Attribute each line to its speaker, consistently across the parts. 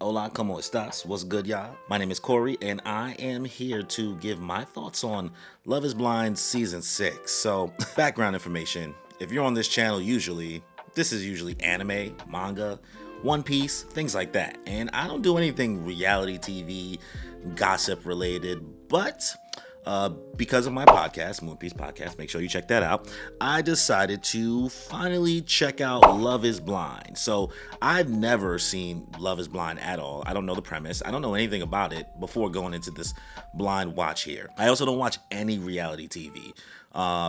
Speaker 1: Hola, ¿cómo estás? What's good, y'all? My name is Corey, and I am here to give my thoughts on Love is Blind Season 6. So, background information. If you're on this channel, this is usually anime, manga, One Piece, things like that. And I don't do anything reality TV, gossip related, but because of my podcast, Moon Piece Podcast, make sure you check that out. I decided to finally check out Love is Blind. So I've never seen Love is Blind at all. I don't know the premise. I don't know anything about it before going into this blind watch here. I also don't watch any reality TV.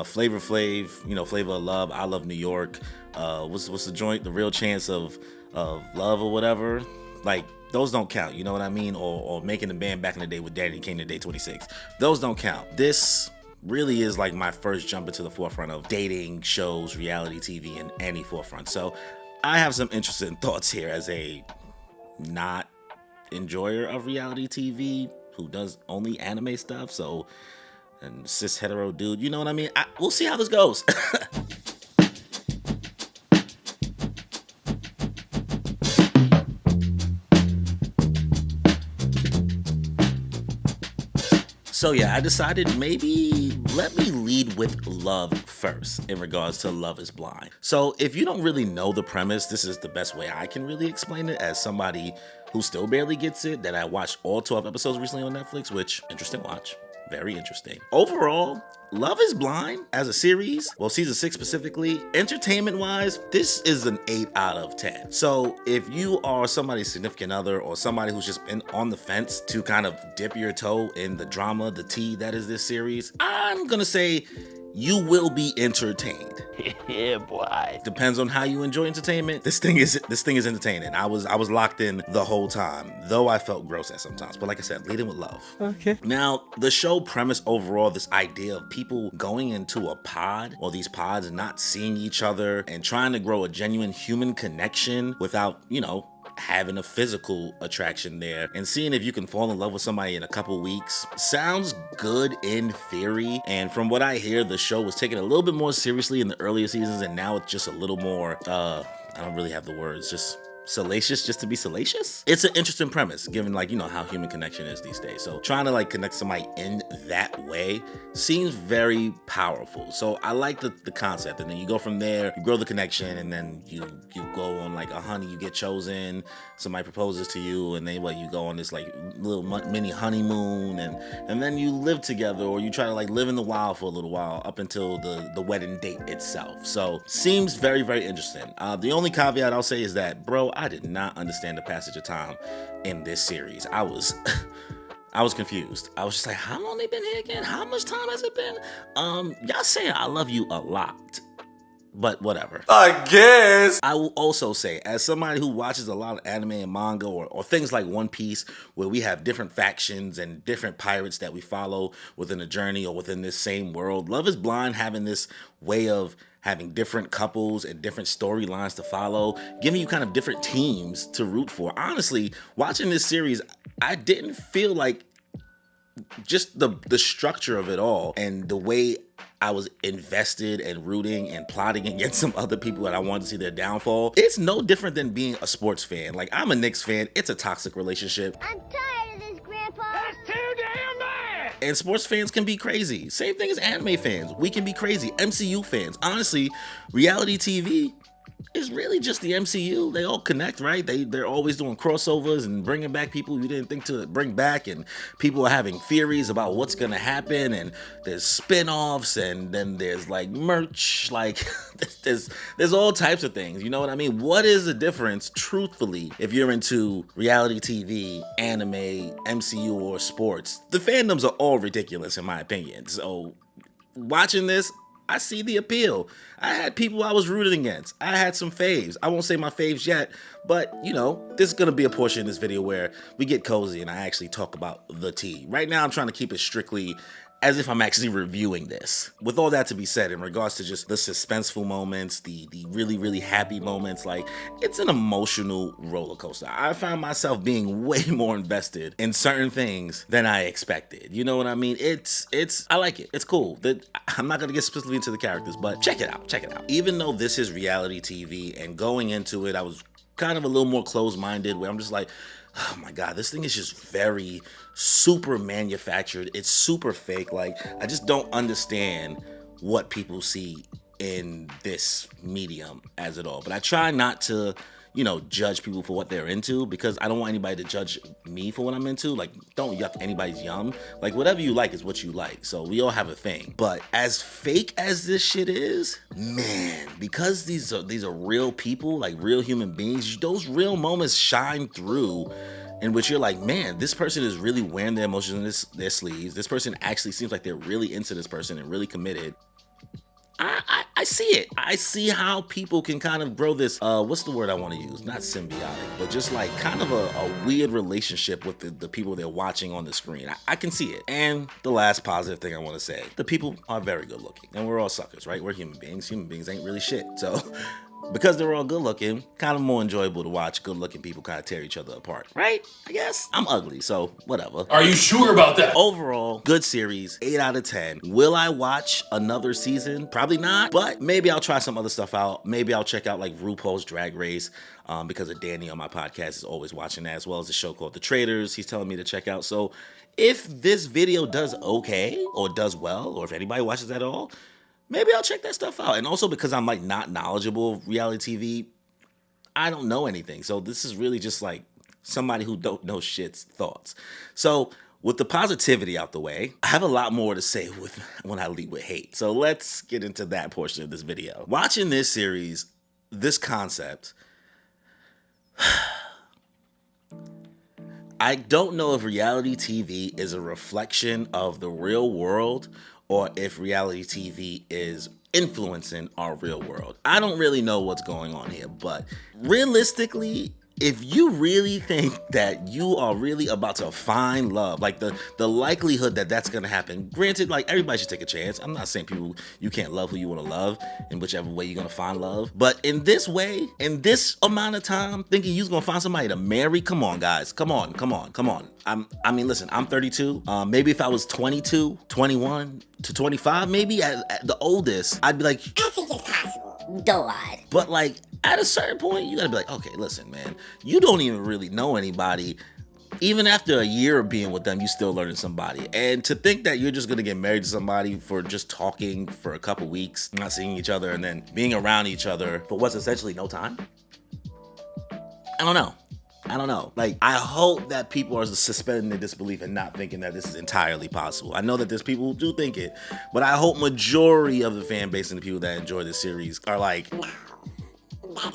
Speaker 1: Flavor Flav, Flavor of Love, I Love New York. What's the joint? The Real Chance of Love or whatever. Like, those don't count, you know what I mean? Or Making the Band back in the day with Daddy Came to Day 26. Those don't count. This really is like my first jump into the forefront of dating shows, reality TV, in any forefront. So I have some interesting thoughts here as a not enjoyer of reality TV who does only anime stuff. So, and cis hetero dude, you know what I mean? We'll see how this goes. So yeah, I decided maybe let me lead with love first in regards to Love is Blind. So if you don't really know the premise, this is the best way I can really explain it as somebody who still barely gets it, that I watched all 12 episodes recently on Netflix, which, interesting watch. Very interesting. Overall, Love is Blind as a series, well, season 6 specifically, entertainment-wise, this is an 8 out of 10. So if you are somebody's significant other or somebody who's just been on the fence to kind of dip your toe in the drama, the tea that is this series, I'm gonna say you will be entertained.
Speaker 2: Yeah, boy.
Speaker 1: Depends on how you enjoy entertainment. This thing is entertaining. I was locked in the whole time, though I felt gross at sometimes. But like I said, leading with love.
Speaker 2: Okay.
Speaker 1: Now, the show premise overall, this idea of people going into a pod or these pods not seeing each other and trying to grow a genuine human connection without, having a physical attraction there and seeing if you can fall in love with somebody in a couple weeks sounds good in theory. And from what I hear, the show was taken a little bit more seriously in the earlier seasons, and now it's just a little more I don't really have the words, just salacious just to be salacious. It's an interesting premise given how human connection is these days. So trying to connect somebody in that way seems very powerful. So I like the concept, and then you go from there, you grow the connection, and then you go on a honey, you get chosen, somebody proposes to you, and then you go on this little mini honeymoon, and then you live together, or you try to live in the wild for a little while up until the wedding date itself. So seems very, very interesting. The only caveat I'll say is that, bro, I did not understand the passage of time in this series. I was confused. I was just like, how long they been here again? How much time has it been? Y'all saying I love you a lot, but whatever.
Speaker 2: I guess.
Speaker 1: I will also say, as somebody who watches a lot of anime and manga or things like One Piece, where we have different factions and different pirates that we follow within a journey or within this same world, Love is Blind having this way of having different couples and different storylines to follow, giving you kind of different teams to root for. Honestly, watching this series, I didn't feel like just the structure of it all and the way I was invested and rooting and plotting against some other people that I wanted to see their downfall. It's no different than being a sports fan. I'm a Knicks fan. It's a toxic relationship.
Speaker 3: I'm tired of this, Grandpa.
Speaker 2: That's too damn bad.
Speaker 1: And sports fans can be crazy. Same thing as anime fans. We can be crazy. MCU fans. Honestly, reality TV is really just the MCU. They all connect, right? They're always doing crossovers and bringing back people you didn't think to bring back, and people are having theories about what's gonna happen, and there's spin-offs, and then there's merch, there's all types of things, you know what I mean? What is the difference, truthfully, if you're into reality TV, anime, MCU, or sports? The fandoms are all ridiculous in my opinion. So watching this, I see the appeal. I had people I was rooting against. I had some faves. I won't say my faves yet, but this is gonna be a portion of this video where we get cozy and I actually talk about the tea. Right now, I'm trying to keep it strictly as if I'm actually reviewing this. With all that to be said, in regards to just the suspenseful moments, the really, really happy moments, it's an emotional roller coaster. I found myself being way more invested in certain things than I expected. You know what I mean? I like it. It's cool. I'm not gonna get specifically into the characters, but check it out. Even though this is reality TV, and going into it, I was kind of a little more closed-minded, where I'm just like, oh my God, this thing is just very super manufactured. It's super fake. Like, I just don't understand what people see in this medium as at all. But I try not to, judge people for what they're into, because I don't want anybody to judge me for what I'm into. Like, don't yuck anybody's yum. Like, whatever you like is what you like. So we all have a thing. But as fake as this shit is, man, because these are real people, like real human beings, those real moments shine through, in which you're like, man, this person is really wearing their emotions in their sleeves. This person actually seems like they're really into this person and really committed. I see it. I see how people can kind of grow this, what's the word I want to use? Not symbiotic, but just like kind of a weird relationship with the people they're watching on the screen. I can see it. And the last positive thing I want to say, the people are very good looking. And we're all suckers, right? We're human beings. Human beings ain't really shit. So because they're all good looking, kind of more enjoyable to watch good looking people kind of tear each other apart, right? I guess. I'm ugly, so whatever.
Speaker 2: Are you sure about that?
Speaker 1: Overall, good series, 8 out of 10. Will I watch another season? Probably not, but maybe I'll try some other stuff out. Maybe I'll check out like RuPaul's Drag Race, because of Danny on my podcast is always watching that, as well as a show called The Traders he's telling me to check out. So if this video does okay or does well, or if anybody watches that at all, maybe I'll check that stuff out. And also because I'm like not knowledgeable of reality TV, I don't know anything. So this is really just like somebody who don't know shit's thoughts. So with the positivity out the way, I have a lot more to say when I lead with hate. So let's get into that portion of this video. Watching this series, this concept, I don't know if reality TV is a reflection of the real world or if reality TV is influencing our real world. I don't really know what's going on here, but realistically, if you really think that you are really about to find love, like the likelihood that that's gonna happen, granted, like everybody should take a chance. I'm not saying people, you can't love who you wanna love in whichever way you're gonna find love. But in this way, in this amount of time, thinking you're gonna find somebody to marry, come on, guys, come on. I mean, listen, I'm 32. Maybe if I was 22, 21 to 25, maybe at the oldest, I'd be like,
Speaker 3: I think it's possible. God.
Speaker 1: but like, at a certain point, you gotta be like, okay, listen, man, you don't even really know anybody. Even after a year of being with them, you still learning somebody. And to think that you're just gonna get married to somebody for just talking for a couple weeks, not seeing each other, and then being around each other for what's essentially no time? I don't know. Like, I hope that people are suspending their disbelief and not thinking that this is entirely possible. I know that there's people who do think it, but I hope majority of the fan base and the people that enjoy this series are like,
Speaker 3: No. That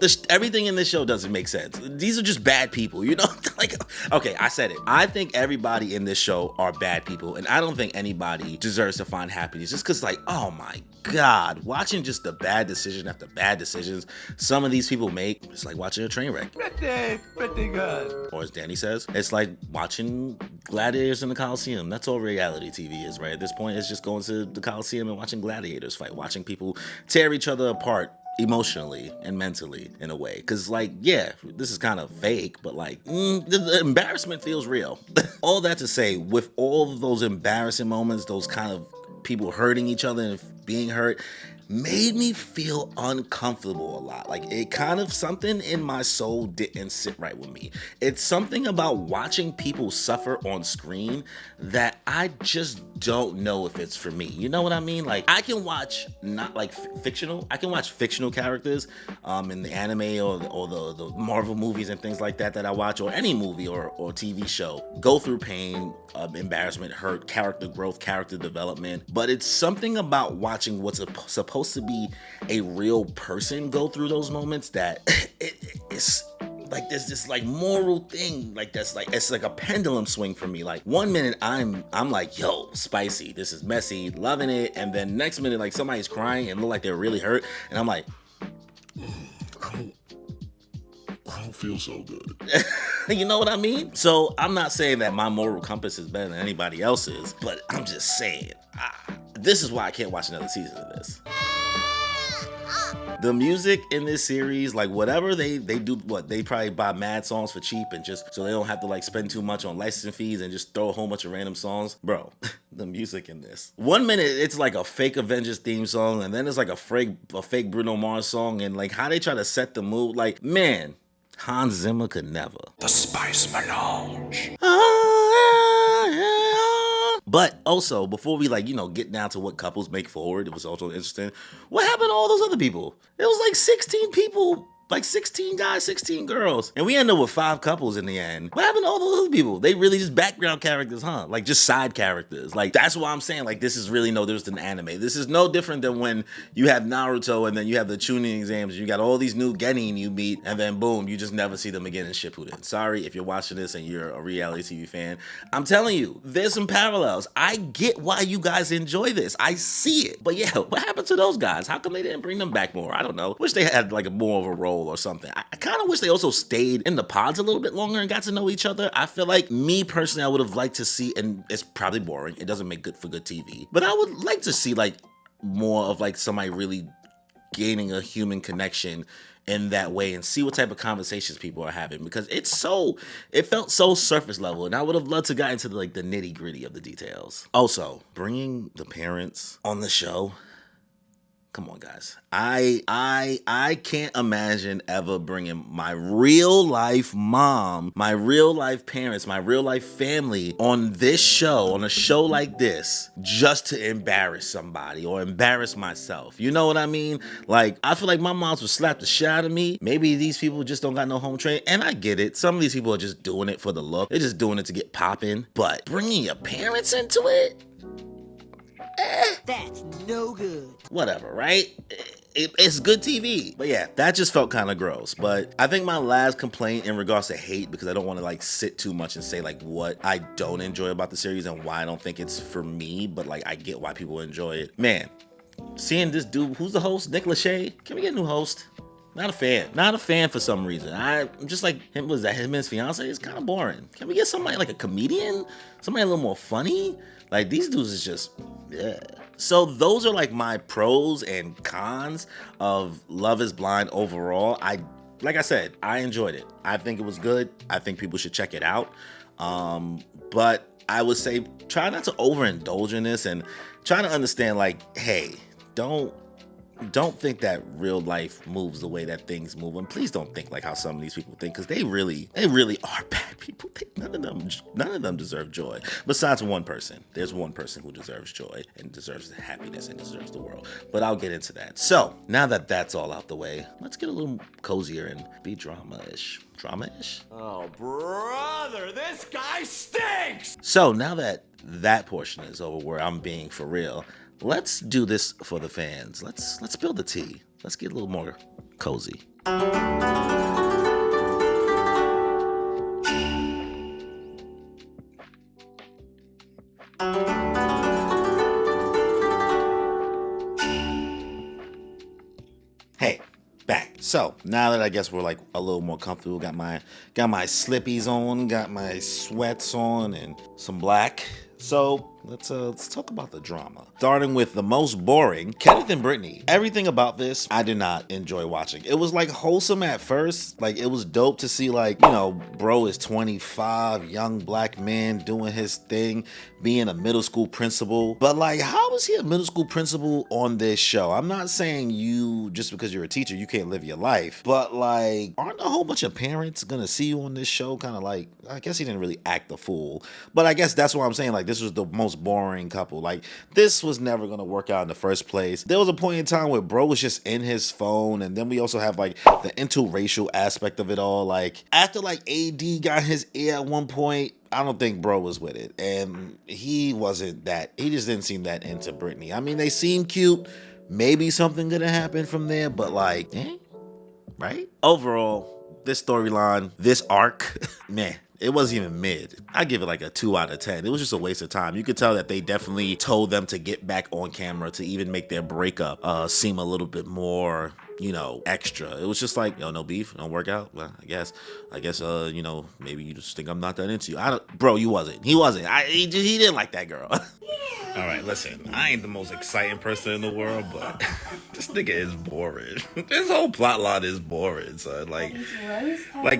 Speaker 3: doesn't make
Speaker 1: everything in this show doesn't make sense. These are just bad people, you know? Like, okay, I said it. I think everybody in this show are bad people, and I don't think anybody deserves to find happiness just because, like, oh my God, watching just the bad decision after bad decisions some of these people make, it's like watching a train wreck.
Speaker 2: Pretty good.
Speaker 1: Or as Danny says, it's like watching gladiators in the Coliseum. That's all reality TV is, right? At this point, it's just going to the Coliseum and watching gladiators fight, watching people tear each other apart emotionally and mentally in a way. Because, like, yeah, this is kind of fake, but like, the embarrassment feels real. All that to say, with all of those embarrassing moments, those kind of people hurting each other and being hurt, made me feel uncomfortable a lot. Like, it kind of, something in my soul didn't sit right with me. It's something about watching people suffer on screen that I just don't know if it's for me. You know what I mean? Like, I can watch not like fictional, I can watch fictional characters in the anime or the Marvel movies and things like that I watch, or any movie or TV show, go through pain, embarrassment, hurt, character growth, character development. But it's something about watching what's supposed to be a real person go through those moments that it's like there's this like moral thing, like that's like, it's like a pendulum swing for me. Like, one minute I'm like, yo, spicy, this is messy, loving it, and then next minute like somebody's crying and look like they're really hurt, and I'm like, I don't feel so good. You know what I mean? So I'm not saying that my moral compass is better than anybody else's, but I'm just saying, this is why I can't watch another season of this. The music in this series, like whatever they do, what they probably buy mad songs for cheap and just so they don't have to like spend too much on licensing fees and just throw a whole bunch of random songs. Bro, the music in this. 1 minute it's like a fake Avengers theme song, and then it's like a fake Bruno Mars song, and like how they try to set the mood, like, man, Hans Zimmer could never.
Speaker 2: The Spice Melange.
Speaker 1: But also, before we get down to what couples make forward, it was also interesting. What happened to all those other people? It was like 16 people. Like 16 guys, 16 girls. And we ended up with 5 couples in the end. What happened to all those other people? They really just background characters, huh? Like just side characters. Like that's why I'm saying like this is really no different than anime. This is no different than when you have Naruto and then you have the tuning exams. You got all these new genin you meet and then boom, you just never see them again in Shippuden. Sorry if you're watching this and you're a reality TV fan. I'm telling you, there's some parallels. I get why you guys enjoy this. I see it. But yeah, what happened to those guys? How come they didn't bring them back more? I don't know. Wish they had like a more of a role or something. I kind of wish they also stayed in the pods a little bit longer and got to know each other. I feel like me personally, I would have liked to see, and it's probably boring. It doesn't make good for good TV, but I would like to see like more of like somebody really gaining a human connection in that way and see what type of conversations people are having because it felt so surface level and I would have loved to get into the nitty gritty of the details. Also, bringing the parents on the show. Come on, guys. I can't imagine ever bringing my real life mom, my real life parents, my real life family on this show, on a show like this, just to embarrass somebody or embarrass myself. You know what I mean? Like, I feel like my moms would slap the shit out of me. Maybe these people just don't got no home training, and I get it. Some of these people are just doing it for the look. They're just doing it to get popping. But bringing your parents into it?
Speaker 4: That's no good.
Speaker 1: Whatever, right? It's good TV. But yeah, that just felt kind of gross. But I think my last complaint in regards to hate, because I don't want to sit too much and say what I don't enjoy about the series and why I don't think it's for me, but I get why people enjoy it. Man, seeing this dude, who's the host? Nick Lachey? Can we get a new host? Not a fan. Not a fan for some reason. I'm just him. Was that him and his fiance? It's kind of boring. Can we get somebody like a comedian? Somebody a little more funny? These dudes is just, yeah. So those are my pros and cons of Love is Blind overall. Like I said, I enjoyed it. I think it was good. I think people should check it out. But I would say try not to overindulge in this and try to understand hey, don't think that real life moves the way that things move, and please don't think how some of these people think, because they really are bad people. None of them deserve joy. Besides one person, there's one person who deserves joy and deserves happiness and deserves the world. But I'll get into that. So now that that's all out the way, let's get a little cozier and be drama-ish. Drama-ish?
Speaker 2: Oh, brother, this guy stinks!
Speaker 1: So now that portion is over, where I'm being for real. Let's do this for the fans. Let's build the tea. Let's get a little more cozy. Hey, back. So now that I guess we're a little more comfortable, got my slippies on, got my sweats on, and some black. So let's talk about the drama. Starting with the most boring, Kenneth and Brittany. Everything about this, I did not enjoy watching. It was wholesome at first. It was dope to see bro is 25, young black man doing his thing, being a middle school principal. But how is he a middle school principal on this show? I'm not saying you, just because you're a teacher, you can't live your life. But aren't a whole bunch of parents gonna see you on this show? Kind of I guess he didn't really act the fool. But I guess that's what I'm saying. This was the most boring couple. This was never gonna work out in the first place. There was a point in time where bro was just in his phone, and then we also have the interracial aspect of it all. After AD got his ear at one point, I don't think bro was with it, and he just didn't seem that into Brittany. I mean, they seem cute. Maybe something gonna happen from there, but right? Overall, this storyline, this arc, man, it wasn't even mid. I give it a 2 out of 10. It was just a waste of time. You could tell that they definitely told them to get back on camera to even make their breakup seem a little bit more, extra. It was just yo, no beef, don't work out. Well, I guess, maybe you just think I'm not that into you. Bro, you wasn't. He wasn't. He didn't like that girl. All right, listen, I ain't the most exciting person in the world, but this nigga is boring. This whole plot line is boring, son.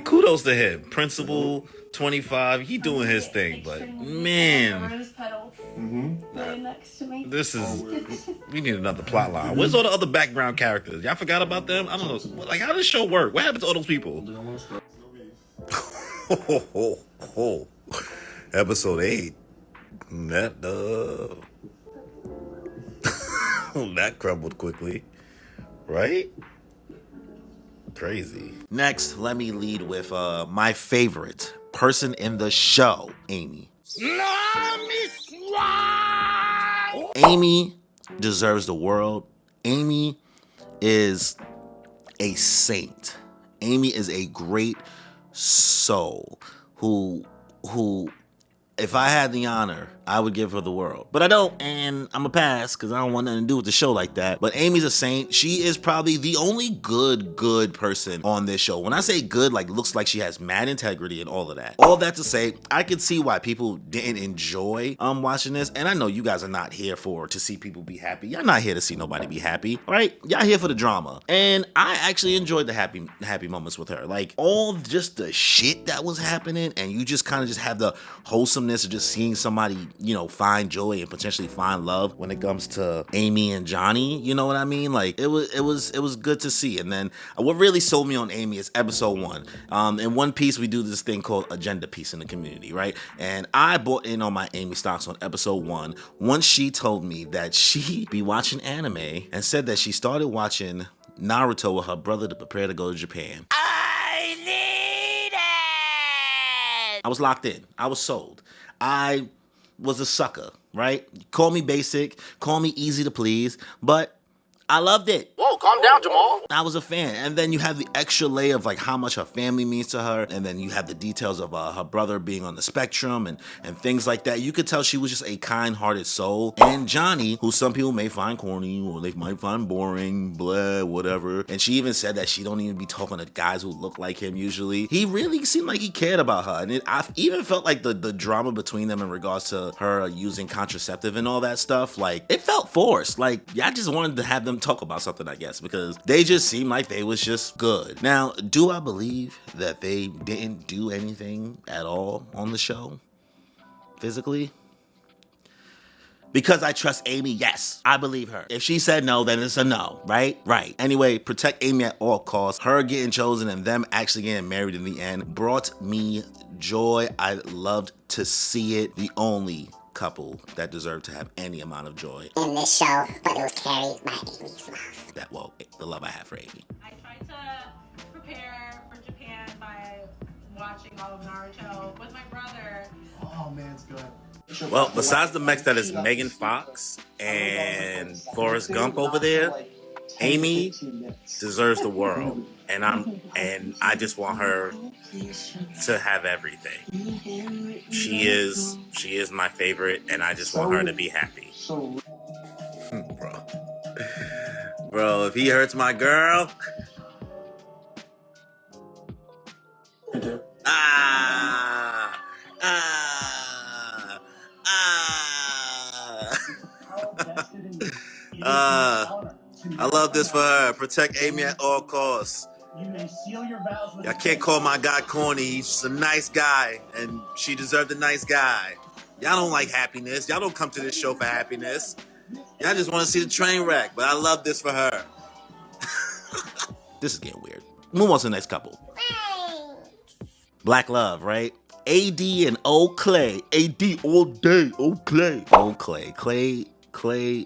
Speaker 1: Kudos to him. Principal, 25, he doing his thing, but man,
Speaker 4: Lay next to me.
Speaker 1: This is, we need another plot line. Where's all the other background characters? Y'all forgot about them? I don't know. Like, how does this show work? What happened to all those people? Episode 8. That crumbled quickly. Right? Crazy. Next, let me lead with my favorite person in the show, Amy. Amy deserves the world. Amy is a saint. Amy is a great soul who if I had the honor, I would give her the world. But I don't, and I'm a pass because I don't want nothing to do with the show like that. But Amy's a saint. She is probably the only good person on this show. When I say good, like looks like she has mad integrity and all of that. All that to say, I could see why people didn't enjoy watching this. And I know you guys are not here to see people be happy. Y'all not here to see nobody be happy, right? Y'all here for the drama. And I actually enjoyed the happy moments with her. Like all just the shit that was happening, and you just kind of just have the wholesomeness of just seeing somebody, you know, find joy and potentially find love when it comes to Amy and Johnny. You know what I mean? Like it was good to see. And then what really sold me on Amy is episode 1. In One Piece, we do this thing called agenda piece in the community, right? And I bought in on my Amy stocks on episode 1 once she told me that she be watching anime and said that she started watching Naruto with her brother to prepare to go to Japan. I need it! I was locked in. I was sold. I was a sucker, right? Call me basic, call me easy to please, but I loved it.
Speaker 5: Whoa, calm down, Jamal.
Speaker 1: I was a fan. And then you have the extra layer of like how much her family means to her. And then you have the details of her brother being on the spectrum and things like that. You could tell she was just a kind-hearted soul. And Johnny, who some people may find corny or they might find boring, blah, whatever. And she even said that she don't even be talking to guys who look like him usually. He really seemed like he cared about her. And I even felt like the drama between them in regards to her using contraceptive and all that stuff, like it felt forced. Like y'all just wanted to have them talk about something, I guess, because they just seemed like they was just good. Now, do I believe that they didn't do anything at all on the show physically? Because I trust Amy, yes, I believe her. If she said no, then it's a no, right? Right. Anyway, protect Amy at all costs. Her getting chosen and them actually getting married in the end brought me joy. I loved to see it. The only couple that deserved to have any amount of joy
Speaker 3: in this show, but it was carried by Amy's love.
Speaker 1: The love I have for Amy.
Speaker 4: I tried to prepare for Japan by watching all of Naruto with my brother.
Speaker 6: Oh man, it's good.
Speaker 1: Well, besides the mix that is Megan Fox and Forrest Gump over there, Amy deserves the world, and I just want her to have everything. She is my favorite, and I just want her to be happy. Bro, if he hurts my girl, I love this for her. Protect Amy at all costs. Y'all can't call my guy corny. He's just a nice guy, and she deserved a nice guy. Y'all don't like happiness. Y'all don't come to this show for happiness. Y'all just want to see the train wreck, but I love this for her. This is getting weird. Move on to the next couple. Black Love, right? AD and Old Clay. AD all day. Old Clay. Old Clay. Clay.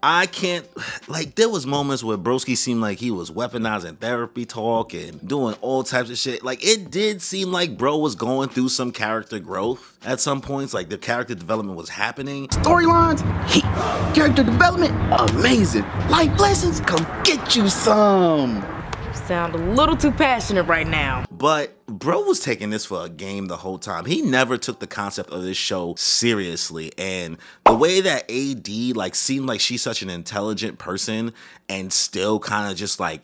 Speaker 1: I can't, like, there was moments where Broski seemed like he was weaponizing therapy talk and doing all types of shit. Like, it did seem like bro was going through some character growth at some points. Like, the character development was happening.
Speaker 7: Storylines, heat. Character development, amazing. Life lessons, come get you some.
Speaker 8: You sound a little too passionate right now.
Speaker 1: But bro was taking this for a game the whole time. He never took the concept of this show seriously. And the way that AD like seemed like she's such an intelligent person and still kind of just like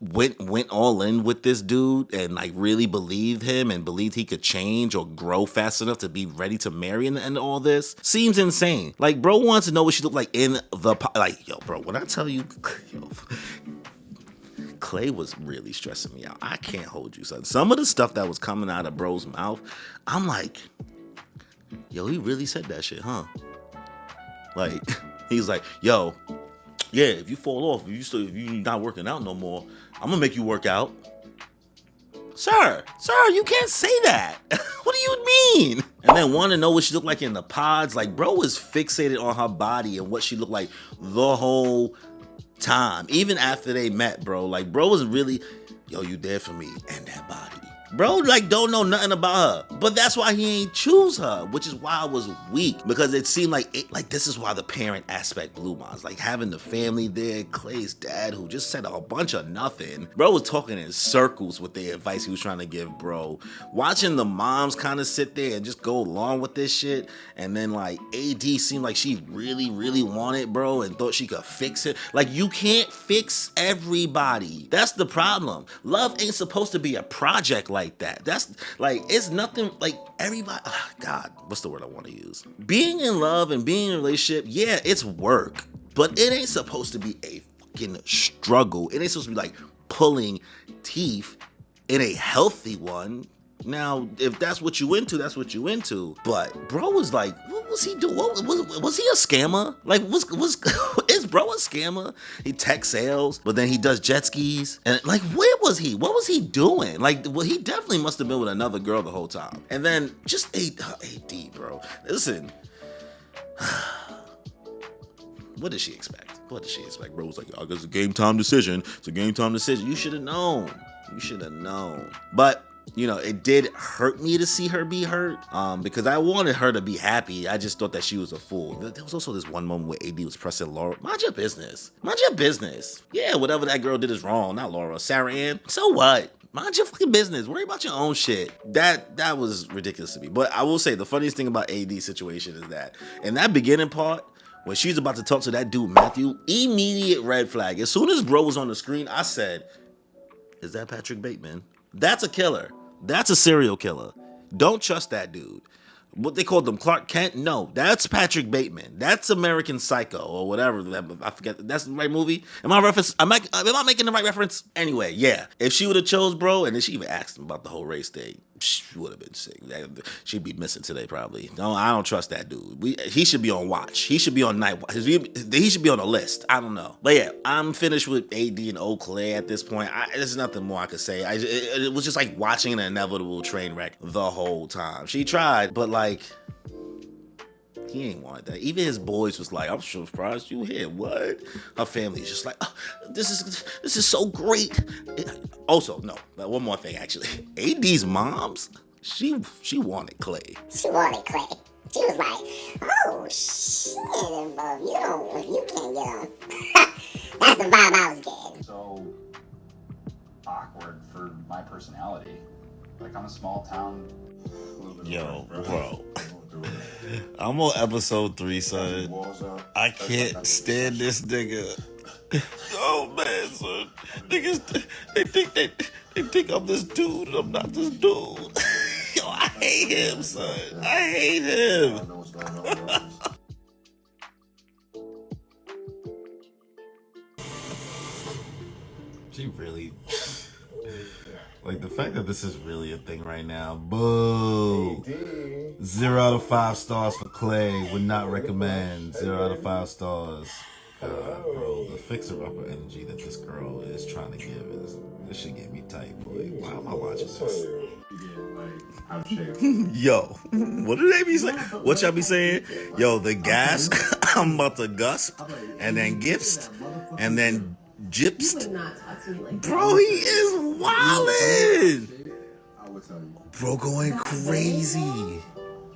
Speaker 1: went all in with this dude and like really believed him and believed he could change or grow fast enough to be ready to marry and all this seems insane. Like bro wants to know what she looked like in the like, yo bro, when I tell you, yo, Clay was really stressing me out. I can't hold you, son. Some of the stuff that was coming out of bro's mouth, I'm like, yo, he really said that shit, huh? Like, he's like, yo, yeah, if you fall off, if you not working out no more, I'm gonna make you work out. Sir, you can't say that. What do you mean? And then want to know what she looked like in the pods. Like, bro was fixated on her body and what she looked like the whole time. Even after they met, bro. Like, bro was really, yo, you there for me and that body. Bro, like, don't know nothing about her. But that's why he ain't choose her, which is why I was weak. Because it seemed like, this is why the parent aspect blew mine. Like, having the family there, Clay's dad, who just said a bunch of nothing. Bro was talking in circles with the advice he was trying to give, bro. Watching the moms kind of sit there and just go along with this shit. And then, like, AD seemed like she really, really wanted, bro, and thought she could fix it. Like, you can't fix everybody. That's the problem. Love ain't supposed to be a project like that. That's like, it's nothing like everybody. Oh God, what's the word I want to use? Being in love and being in a relationship, yeah, it's work, but it ain't supposed to be a fucking struggle. It ain't supposed to be like pulling teeth in a healthy one. Now, if that's what you into, that's what you into. But bro was like, what was he doing? Was he a scammer? Like, is bro a scammer? He tech sales, but then he does jet skis. And like, where was he? What was he doing? Like, well, he definitely must have been with another girl the whole time. And then just AD, bro. Listen. What did she expect? What did she expect? Bro was like, oh, it's a game time decision. It's a game time decision. You should have known. You should have known. But you know, it did hurt me to see her be hurt because I wanted her to be happy. I just thought that she was a fool. There was also this one moment where AD was pressing Laura. Mind your business. Mind your business. Yeah, whatever that girl did is wrong. Not Laura. Sarah Ann. So what? Mind your fucking business. Worry about your own shit. That was ridiculous to me. But I will say the funniest thing about AD's situation is that in that beginning part, when she's about to talk to that dude, Matthew, immediate red flag. As soon as bro was on the screen, I said, is that Patrick Bateman? That's a killer. That's a serial killer. Don't trust that dude. What they called them, Clark Kent? No, that's Patrick Bateman. That's American Psycho or whatever. I forget. That's the right movie. Am I making the right reference? Anyway, yeah. If she would have chose bro, and then she even asked him about the whole race thing, she would have been sick. She'd be missing today probably. No, I don't trust that dude. He should be on watch. He should be on night watch. He should be on a list. I don't know. But yeah, I'm finished with AD and Eau Claire at this point. There's nothing more I could say. It was just like watching an inevitable train wreck the whole time. She tried, but like, he ain't wanted that. Even his boys was like, I'm so surprised you here. What? Her family's just like, oh, this is so great. Also, no, one more thing actually. AD's moms, she wanted Clay.
Speaker 3: She wanted Clay. She was like, oh shit, if you can't get on. That's the vibe I was getting.
Speaker 5: So awkward for my personality. Like, I'm a small town.
Speaker 1: Yo, bro. I'm on episode 3, son. I can't stand this nigga. Oh man, son. Niggas, they think I'm this dude and I'm not this dude. Yo, I hate him, son. I hate him. She really... Like, the fact that this is really a thing right now. Boo! 0 out of 5 stars for Clay. Would not recommend. 0 out of 5 stars. God, bro. The fixer-upper energy that this girl is trying to give this shit get me tight, boy. Why am I watching this? Yo, what do they be saying? What y'all be saying? Yo, the gas, I'm about to gusp, and then gipsed, and then gypsed. Bro, he is wildin'. Bro going crazy.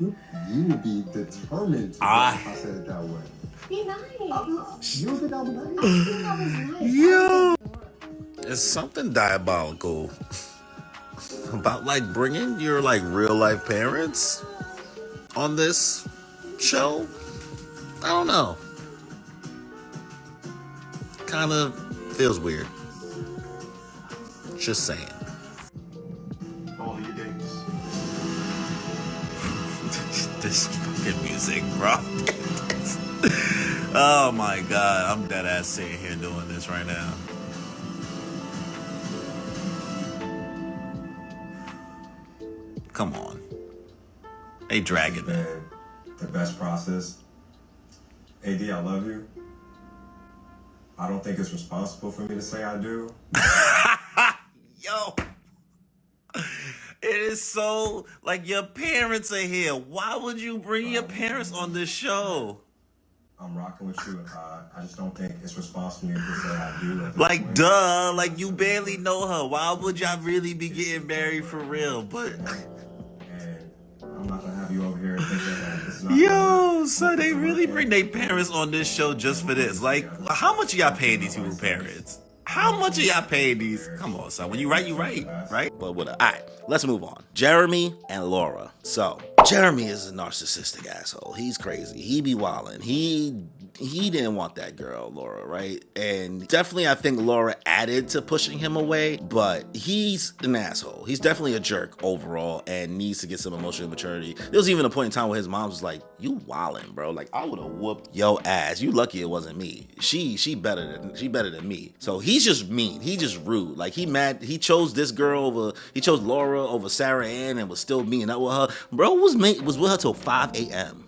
Speaker 6: You would be determined to if I said it that way.
Speaker 4: Be nice.
Speaker 6: You think I was nice?
Speaker 1: Yo, there's something diabolical about like bringing your like real life parents on this show. I don't know. Kind of feels weird. Just saying.
Speaker 5: All of your dates.
Speaker 1: This fucking music, bro. Oh my god, I'm dead ass sitting here doing this right now. Come on. They dragging it.
Speaker 9: The best process
Speaker 6: AD, I love you. I don't think it's responsible for me to say I do.
Speaker 1: Yo, it is so like your parents are here. Why would you bring your parents on this show?
Speaker 6: I'm rocking with you, and I just don't think it's responsible for me to say I do. At this
Speaker 1: Like,
Speaker 6: point.
Speaker 1: duh, like you barely know her. Why would y'all really be getting married for real? But
Speaker 6: And I'm not gonna have you over here thinking that this is not.
Speaker 1: yo, so they really bring their parents on this show just for this. Like, how much are y'all paying these people's parents? How much are y'all paying these? Come on, son. When you write, right? But whatever. All right, let's move on. Jeramy and Laura. So, Jeramy is a narcissistic asshole. He's crazy. He be wildin'. He didn't want that girl, Laura, right? And definitely I think Laura added to pushing him away, but he's an asshole. He's definitely a jerk overall and needs to get some emotional maturity. There was even a point in time where his mom was like, you wildin', bro. Like, I would have whooped yo ass. You lucky it wasn't me. She better than me. So he's just mean. He just rude. Like, he mad. He chose this girl over, he chose Laura over Sarah Ann and was still meeting up with her. Bro was with her till 5 a.m.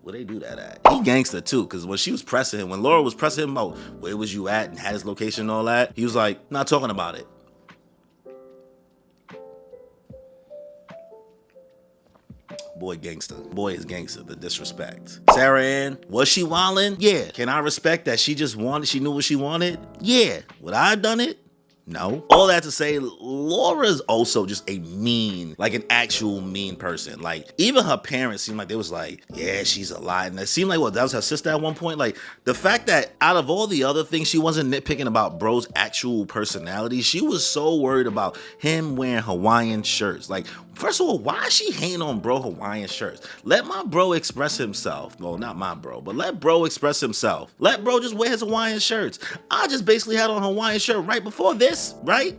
Speaker 1: Where they do that at? He gangster too, because when she was pressing him, when Laura was pressing him about where was you at and had his location and all that, he was like, not talking about it. Boy gangster. Boy is gangster, the disrespect. Sarah Ann, was she wildin'? Yeah. Can I respect that she knew what she wanted? Yeah. Would I have done it? No. All that to say, Laura's also just a mean, like an actual mean person. Like, even her parents seemed like they was like, yeah, she's a lie. And it seemed like, that was her sister at one point. Like, the fact that out of all the other things, she wasn't nitpicking about bro's actual personality. She was so worried about him wearing Hawaiian shirts. Like, first of all, why is she hating on bro Hawaiian shirts? Let my bro express himself. Well, not my bro, but let bro express himself. Let bro just wear his Hawaiian shirts. I just basically had on a Hawaiian shirt right before this, right?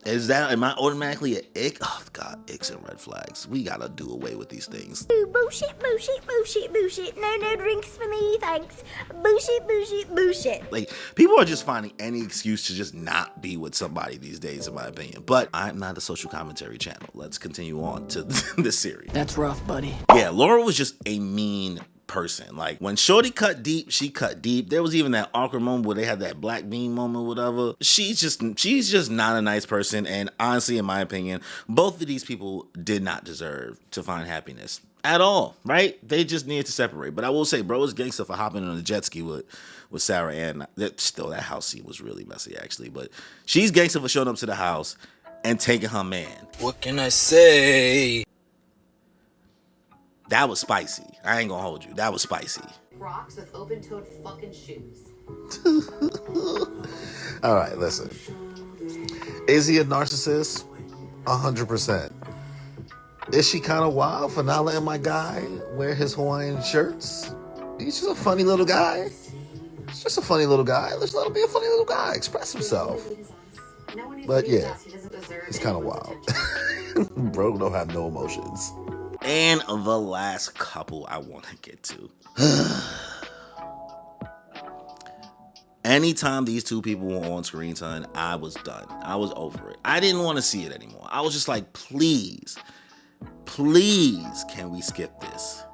Speaker 1: Am I automatically an ick? Oh God, icks and red flags. We gotta do away with these things.
Speaker 9: Bullshit, bullshit, bullshit, bullshit. No drinks for me, thanks. Bullshit, bullshit, bullshit.
Speaker 1: Like, people are just finding any excuse to just not be with somebody these days, in my opinion. But I'm not a social commentary channel. Let's continue on to this series.
Speaker 8: That's rough, buddy.
Speaker 1: Yeah, Laura was just a mean person. Like, when Shorty cut deep, she cut deep. There was even that awkward moment where they had that black bean moment, whatever. She's just not a nice person. And honestly, in my opinion, both of these people did not deserve to find happiness at all, right? They just needed to separate. But I will say, bro was gangster for hopping on a jet ski with Sarah Ann. That house scene was really messy, actually. But she's gangster for showing up to the house and taking her man.
Speaker 7: What can I say?
Speaker 1: That was spicy. I ain't gonna hold you. That was spicy.
Speaker 10: Rocks with open-toed fucking shoes.
Speaker 11: All right, listen. Is he a narcissist? 100%. Is she kind of wild for not letting my guy wear his Hawaiian shirts? He's just a funny little guy. He's just a funny little guy. Let's let him be a funny little guy. Express himself. But yeah, he's kind of wild. Bro don't have no emotions.
Speaker 1: And the last couple I want to get to. Anytime these two people were on screen, son, I was done. I was over it. I didn't want to see it anymore. I was just like, please, can we skip this?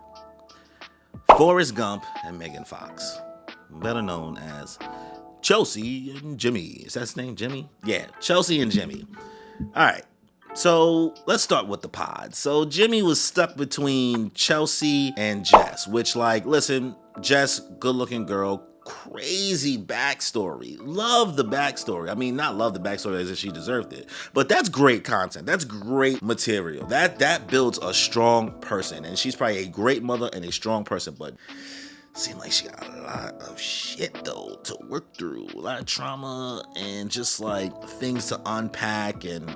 Speaker 1: Forrest Gump and Megan Fox, better known as Chelsea and Jimmy. Is that his name, Jimmy? Yeah, Chelsea and Jimmy. All right. So let's start with the pod. So Jimmy was stuck between Chelsea and Jess, which, like, listen, Jess, good looking girl, crazy backstory. Love the backstory. I mean, not love the backstory as if she deserved it, but that's great content. That's great material. That builds a strong person, and she's probably a great mother and a strong person, but seemed like she got a lot of shit though to work through, a lot of trauma and just like things to unpack, and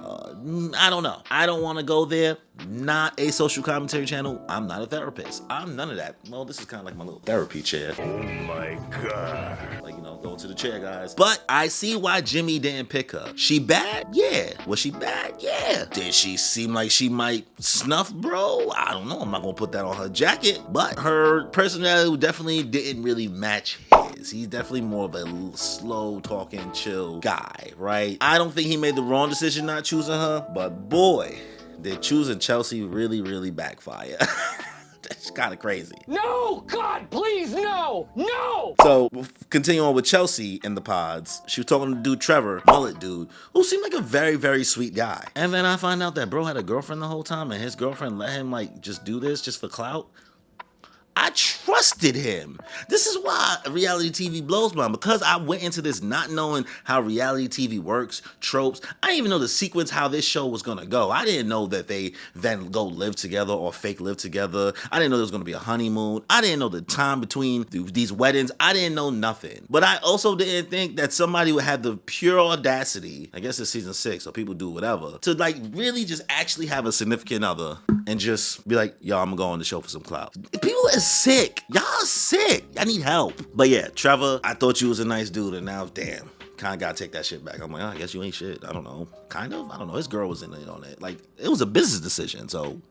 Speaker 1: I don't know. I don't want to go there. Not a social commentary channel. I'm not a therapist. I'm none of that. Well, this is kind of like my little therapy chair. Oh my God. Like, you know, going to the chair, guys. But I see why Jimmy didn't pick her. She bad? Yeah. Was she bad? Yeah. Did she seem like she might snuff bro? I don't know. I'm not going to put that on her jacket. But her personality definitely didn't really match his. He's definitely more of a slow talking, chill guy, right? I don't think he made the wrong decision not choosing her. But boy, did choosing Chelsea really, really backfire. That's kind of crazy.
Speaker 2: No! God, please, no! No!
Speaker 1: So, continuing on with Chelsea in the pods, she was talking to dude Trevor, mullet dude, who seemed like a very, very sweet guy. And then I find out that bro had a girlfriend the whole time, and his girlfriend let him like just do this just for clout. I trusted him. This is why reality TV blows my mind, because I went into this not knowing how reality TV works, tropes. I didn't even know the sequence how this show was gonna go. I didn't know that they then go live together or fake live together. I didn't know there was gonna be a honeymoon. I didn't know the time between these weddings. I didn't know nothing. But I also didn't think that somebody would have the pure audacity, I guess it's season 6, so people do whatever, to like really just actually have a significant other and just be like, yo, I'm gonna go on the show for some clout. People are sick. Y'all sick. I need help. But yeah, Trevor, I thought you was a nice dude, and now, damn, kind of gotta take that shit back. I'm like, oh, I guess you ain't shit. I don't know. Kind of? I don't know. His girl was in it on it. Like, it was a business decision, so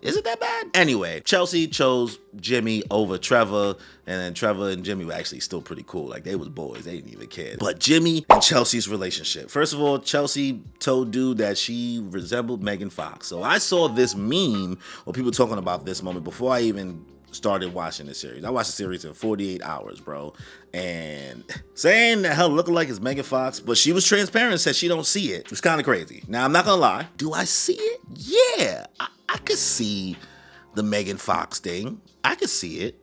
Speaker 1: is it that bad? Anyway, Chelsea chose Jimmy over Trevor, and then Trevor and Jimmy were actually still pretty cool. Like, they was boys. They didn't even care. But Jimmy and Chelsea's relationship. First of all, Chelsea told dude that she resembled Megan Fox. So I saw this meme or people talking about this moment before I even started watching the series. I watched the series in 48 hours, bro. And saying that her looking like is Megan Fox, but she was transparent, said she don't see it. It's kind of crazy. Now, I'm not gonna lie. Do I see it? Yeah. I could see the Megan Fox thing. I could see it.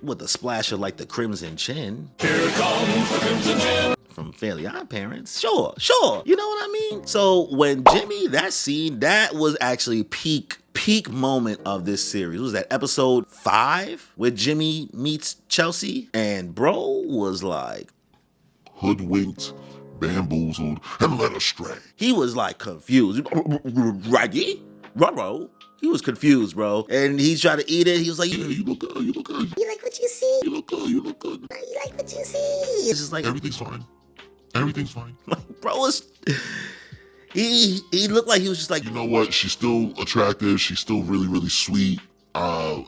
Speaker 1: With a splash of like the crimson chin. Here comes the crimson chin. From Fairly Odd Parents. Sure. You know what I mean? So when Jimmy, that scene, that was actually peak moment of this series. What was that, episode 5? Where Jimmy meets Chelsea? And bro was like,
Speaker 12: hoodwinked, bamboozled, and led astray.
Speaker 1: He was like confused. Raggy? Ruh-roh. He was confused, bro. And he tried to eat it. He was like,
Speaker 12: yeah, you look good, you look good.
Speaker 3: You like what you see?
Speaker 12: You look good, you look good.
Speaker 3: You like what you see?
Speaker 1: It's just like,
Speaker 12: everything's fine. Everything's fine.
Speaker 1: Like, bro was... He looked like he was just like,
Speaker 12: you know what? She's still attractive. She's still really, really sweet. We'll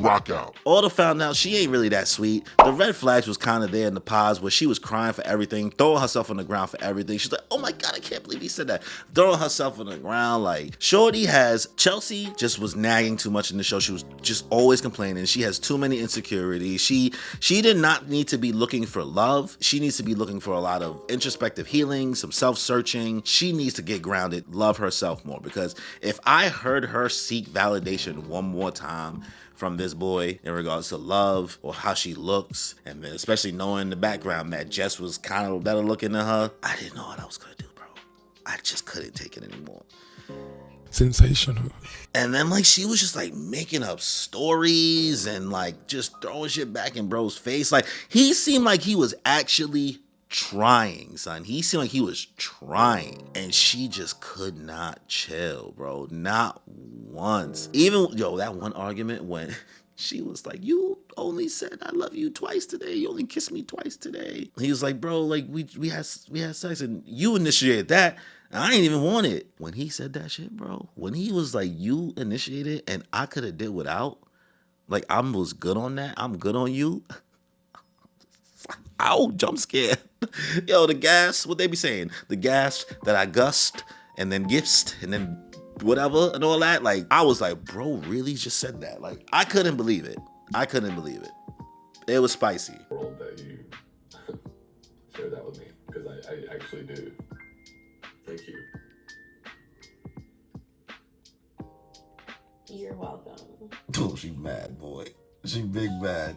Speaker 12: rock out.
Speaker 1: Order found out she ain't really that sweet. The red flags was kind of there in the pods where she was crying for everything, throwing herself on the ground for everything. She's like, oh my God, I can't believe he said that. Throwing herself on the ground. Like, Shorty has, Chelsea just was nagging too much in the show. She was just always complaining. She has too many insecurities. She did not need to be looking for love. She needs to be looking for a lot of introspective healing, some self-searching. She needs to get grounded, love herself more, because if I heard her seek validation one more time from this boy in regards to love or how she looks, and then especially knowing the background that Jess was kind of better looking than her, I didn't know what I was gonna do, bro. I just couldn't take it anymore.
Speaker 12: Sensational.
Speaker 1: And then like she was just like making up stories and like just throwing shit back in bro's face. Like he seemed like he was actually trying, son. He seemed like he was trying, and she just could not chill, bro. Not once. Even, yo, that one argument when she was like, you only said I love you twice today. You only kissed me twice today. He was like, bro, like we had sex and you initiated that. And I ain't even want it. When he said that shit, bro, when he was like, you initiated and I could have did without, like I was good on that. I'm good on you. Ow, jump scare. Yo, the gas, what they be saying? The gas that I gust and then gifts and then whatever and all that. Like, I was like, bro, really just said that? Like, I couldn't believe it. It was spicy.
Speaker 13: World that you share that with me, because I actually do. Thank you.
Speaker 10: You're welcome.
Speaker 11: Oh, she mad, boy. She big mad.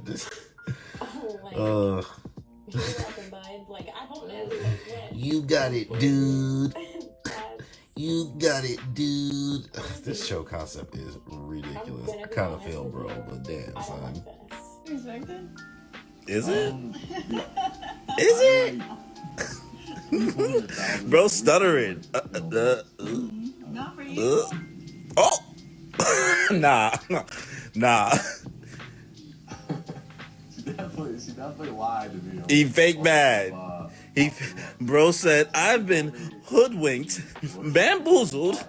Speaker 10: Oh my God. You're welcome, bud. Like, I don't know.
Speaker 11: You got it, dude. You got it, dude. This show concept is ridiculous. I kind of feel, bro, but damn, son.
Speaker 1: Is it? Is it? Bro, stuttering.
Speaker 4: Not for you.
Speaker 1: Oh! Nah.
Speaker 13: She definitely lied to me.
Speaker 1: He fake mad. Bro said, I've been hoodwinked, bamboozled,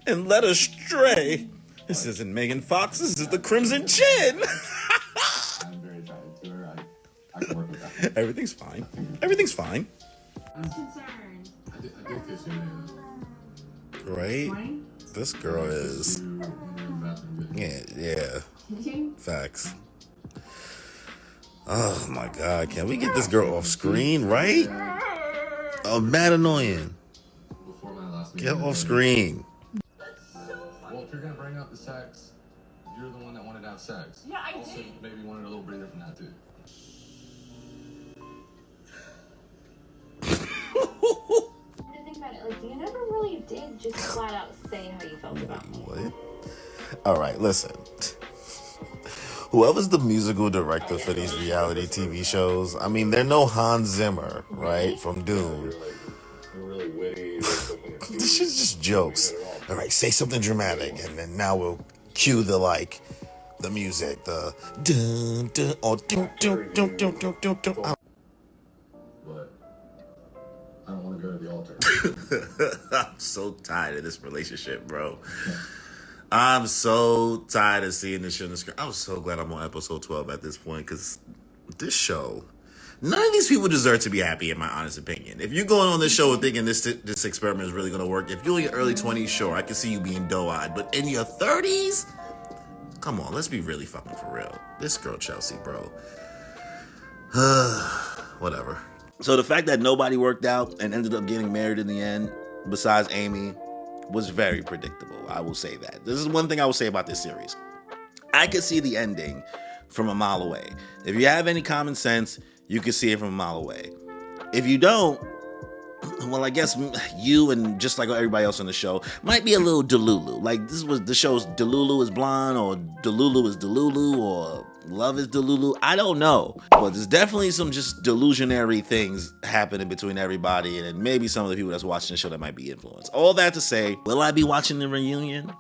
Speaker 1: and led astray. This isn't Megan Fox, this is the Crimson Chin.
Speaker 13: I'm very attracted to her. I can work with that.
Speaker 1: Everything's fine. Everything's fine.
Speaker 4: I'm concerned.
Speaker 13: I did kiss you, man.
Speaker 1: Right?
Speaker 11: This girl is. Yeah. Facts. Oh my God, can we get this girl off screen, right? Oh, mad annoying. Get off screen.
Speaker 13: Well, if you're gonna bring up the sex, you're the one that wanted to have sex.
Speaker 4: Yeah, I
Speaker 13: also,
Speaker 4: did.
Speaker 13: maybe wanted a little breather from that too.
Speaker 10: To think about it, like you never really did just flat out say how you felt about me.
Speaker 11: What? All right, listen. Whoever's the musical director for these reality TV shows, I mean, they're no Hans Zimmer, right, from Doom.
Speaker 13: Really witty.
Speaker 11: This shit's just jokes. All right, say something dramatic, and then now we'll cue the the music, the dun dun or dun dun dun dun dun dun dun.
Speaker 13: But I don't want to go to the altar.
Speaker 1: I'm so tired of this relationship, bro. I'm so tired of seeing this shit on the screen. I'm so glad I'm on episode 12 at this point, because this show, none of these people deserve to be happy, in my honest opinion. If you're going on this show and thinking this experiment is really going to work, if you're in your early 20s, sure, I can see you being doe-eyed. But in your 30s, come on, let's be really fucking for real. This girl, Chelsea, bro. Whatever. So the fact that nobody worked out and ended up getting married in the end, besides Amy, was very predictable. I will say that. This is one thing I will say about this series. I could see the ending from a mile away. If you have any common sense, you can see it from a mile away. If you don't, well, I guess you and just like everybody else on the show might be a little delulu. Like this was the show's Delulu is Blonde, or Delulu is Delulu, or Love is Delulu. I don't know, but there's definitely some just delusionary things happening between everybody, and maybe some of the people that's watching the show that might be influenced. All that to say, will I be watching the reunion?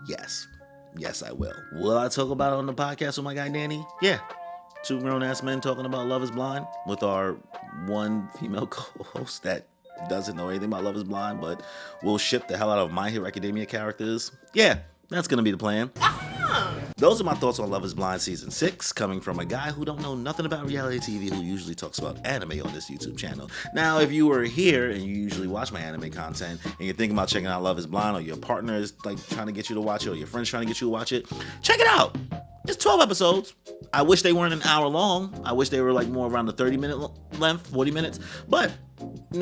Speaker 1: Yes. Yes, I will. Will I talk about it on the podcast with my guy Danny? Yeah. 2 grown-ass men talking about Love is Blind with our one female co-host that doesn't know anything about Love is Blind, but will ship the hell out of My Hero Academia characters. Yeah, that's going to be the plan. Those are my thoughts on Love is Blind Season 6, coming from a guy who don't know nothing about reality TV, who usually talks about anime on this YouTube channel. Now, if you were here and you usually watch my anime content, and you're thinking about checking out Love is Blind, or your partner is trying to get you to watch it, or your friend's trying to get you to watch it, check it out. It's 12 episodes. I wish they weren't an hour long. I wish they were more around the 30-minute length, 40 minutes. But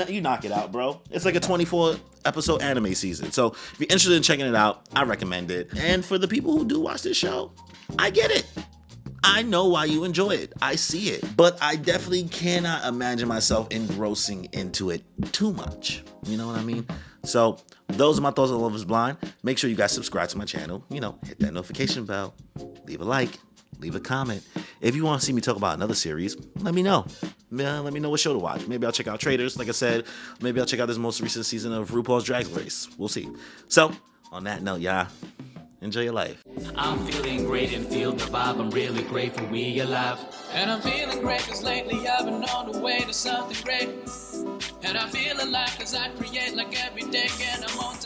Speaker 1: you knock it out, bro. It's like a 24-episode anime season. So if you're interested in checking it out, I recommend it. And for the people who do watch this show, I get it. I know why you enjoy it. I see it. But I definitely cannot imagine myself engrossing into it too much. You know what I mean? So those are my thoughts on Love is Blind. Make sure you guys subscribe to my channel. Hit that notification bell. Leave a like. Leave a comment. If you want to see me talk about another series, let me know. Let me know what show to watch. Maybe I'll check out Traders, like I said. Maybe I'll check out this most recent season of RuPaul's Drag Race. We'll see. So, on that note, y'all, enjoy your life.
Speaker 14: I'm feeling great and feel the vibe. I'm really grateful we alive. And I'm feeling great cause lately I've been on the way to something great. And I feel alive cause I create like every day and I'm on